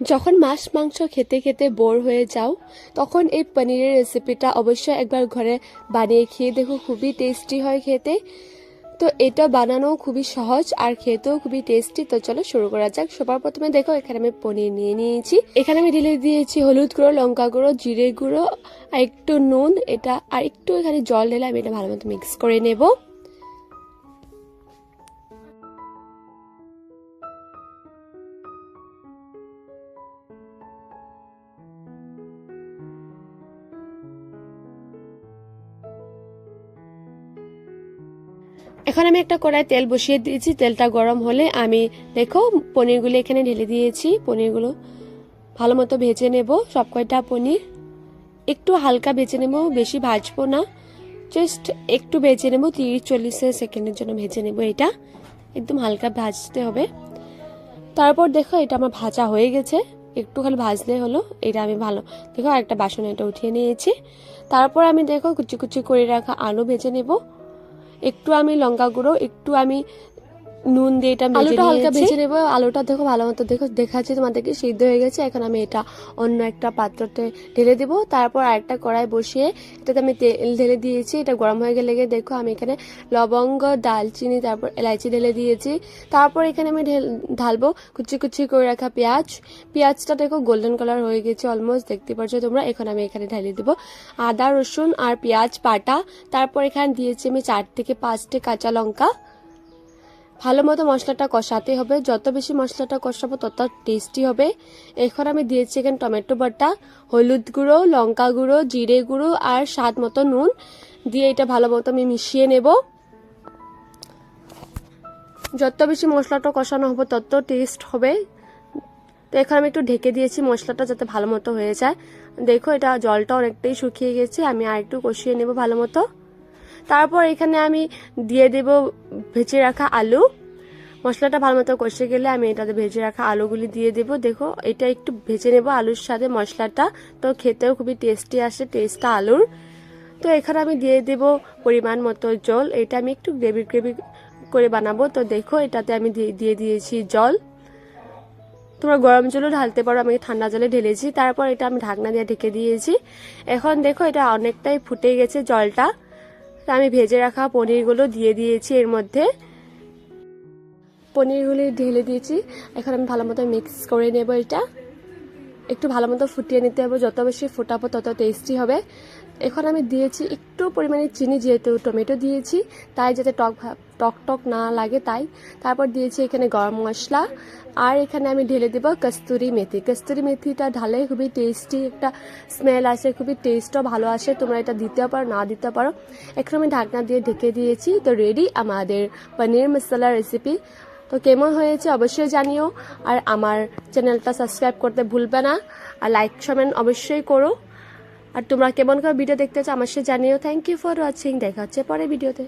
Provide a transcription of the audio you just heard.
যখন মাছ মাংস খেতে খেতে বোর হয়ে যাও তখন এই পনিরের রেসিপিটা অবশ্যই একবার ঘরে বানিয়ে খেয়ে দেখো, খুবই টেস্টি হয় খেতে। তো এটা বানানো খুবই সহজ আর খেতেও খুবই টেস্টি। তো চলো শুরু করা যাক। সবার প্রথমে দেখো এখানে আমি পনির নিয়ে নিয়েছি। এখানে আমি ঢেলে দিয়েছি হলুদ গুঁড়ো, লঙ্কা গুঁড়ো, জিরে গুঁড়ো আর একটু নুন, এটা আর একটু এখানে জল ঢেলে আমি এটা ভালো মতো মিক্স করে নেব। এখন আমি একটা কড়াই তেল বসিয়ে দিয়েছি। তেলটা গরম হলে আমি দেখো পনিরগুলো এখানে ঢেলে দিয়েছি। পনিরগুলো ভালো মতো ভেজে নেব। সব কয়টা পনির একটু হালকা ভেজে নেব, বেশি ভাজবো না, জাস্ট একটু ভেজে নেব। 30-40 সেকেন্ডের জন্য ভেজে নেব। এটা একদম হালকা ভাজতে হবে। তারপর দেখো এটা আমার ভাজা হয়ে গেছে, একটু খালি ভাজলে হলো। এটা আমি ভালো দেখো একটা বাসনে এটা উঠিয়ে নিয়েছি। তারপর আমি দেখো কুচি কুচি করে রাখা আলু ভেজে নেব। একটু আমি লঙ্কা গুঁড়ো, একটু আমি নুন দিয়ে এটা আলুটা হালকা ভেজে নেব। আলুটা দেখো ভালো মতো দেখো দেখাচ্ছি তোমাদেরকে, সিদ্ধ হয়ে গেছে। এখন আমি এটা অন্য একটা পাত্রতে ঢেলে দেবো। তারপর আরেকটা কড়াই বসিয়ে এটাতে আমি তেল ঢেলে দিয়েছি। এটা গরম হয়ে গেলে দেখো আমি এখানে লবঙ্গ, দালচিনি, তারপর এলাচি ঢেলে দিয়েছি। তারপর এখানে আমি ঢালবো কুচি কুচি করে রাখা পেঁয়াজ। পেঁয়াজটা দেখো গোল্ডেন কালার হয়ে গেছে অলমোস্ট, দেখতে পাচ্ছ তোমরা। এখন আমি এখানে ঢেলে দেবো আদা, রসুন আর পেঁয়াজ বাটা। তারপর এখানে দিয়েছি আমি 4 থেকে 5টা কাঁচা লঙ্কা। ভালো মতো মশলাটা কষাতে হবে, যত বেশি মশলাটা কষাবো তত টেস্টি হবে। এখন আমি দিয়েছি এখানে টমেটো বাটা, হলুদ গুঁড়ো, লঙ্কা গুঁড়ো, জিরে গুঁড়ো আর স্বাদ মতো নুন দিয়ে এটা ভালো মতো আমি মিশিয়ে নেব। যত বেশি মশলাটা কষানো হবে তত টেস্ট হবে। তো এখন আমি একটু ঢেকে দিয়েছি মশলাটা যাতে ভালো মতো হয়ে যায়। দেখো এটা জলটা অনেকটাই শুকিয়ে গেছে, আমি আর একটু কষিয়ে নেব ভালো মতো। তারপর এখানে আমি দিয়ে দেব ভেজে রাখা আলু। মশলাটা ভালো মতো কষে গেলে আমি এটাতে ভেজে রাখা আলুগুলি দিয়ে দেব। দেখো এটা একটু ভেজে নেব আলুর সাথে মশলাটা, তো খেতেও খুবই টেস্টি আসে টেস্টটা আলুর। তো এখানে আমি দিয়ে দেব পরিমাণ মতো জল। এটা আমি একটু গ্রেভি গ্রেভি করে বানাবো। তো দেখো এটাতে আমি দিয়ে দিয়েছি জল। তোমরা গরম জলও ঢালতে পারো, আমি ঠান্ডা জলে ঢেলেছি। তারপর এটা আমি ঢাকনা দিয়ে ঢেকে দিয়েছি। এখন দেখো এটা অনেকটাই ফুটে গেছে জলটা। আমি ভেজে রাখা পনিরগুলো দিয়ে দিয়েছি এর মধ্যে। পনিরগুলি ঢেলে দিয়েছি। এখন আমি ভালো মতো মিক্স করে নেব। এটা একটু ভালো মতো ফুটিয়ে নিতে হবে, যত বেশি ফোটাবো তত টেস্টি হবে। এখন আমি দিয়েছি একটু পরিমাণে চিনি, যেহেতু টমেটো দিয়েছি তাই যাতে টক টক না লাগে তাই। তারপর দিয়েছি এখানে গরম মশলা আর এখানে আমি ঢেলে দেব কস্তুরি মেথি। কস্তুরি মেথিটা ঢালে খুবই টেস্টি একটা স্মেল আসে, খুবই টেস্টও ভালো আসে। তোমরা এটা দিতেও পারো না দিতে পারো। এখন আমি ঢাকনা দিয়ে ঢেকে দিয়েছি। তো রেডি আমাদের পনির মশলা রেসিপি। তো কেমন হয়েছে অবশ্যই জানিও। আর আমার চ্যানেলটা সাবস্ক্রাইব করতে ভুলবে না, আর লাইক কমেন্ট অবশ্যই করো। আর তোমরা কেমন করে ভিডিও দেখতে চাও আমার সাথে জানিও। Thank you for watching. দেখা হচ্ছে পরের ভিডিওতে।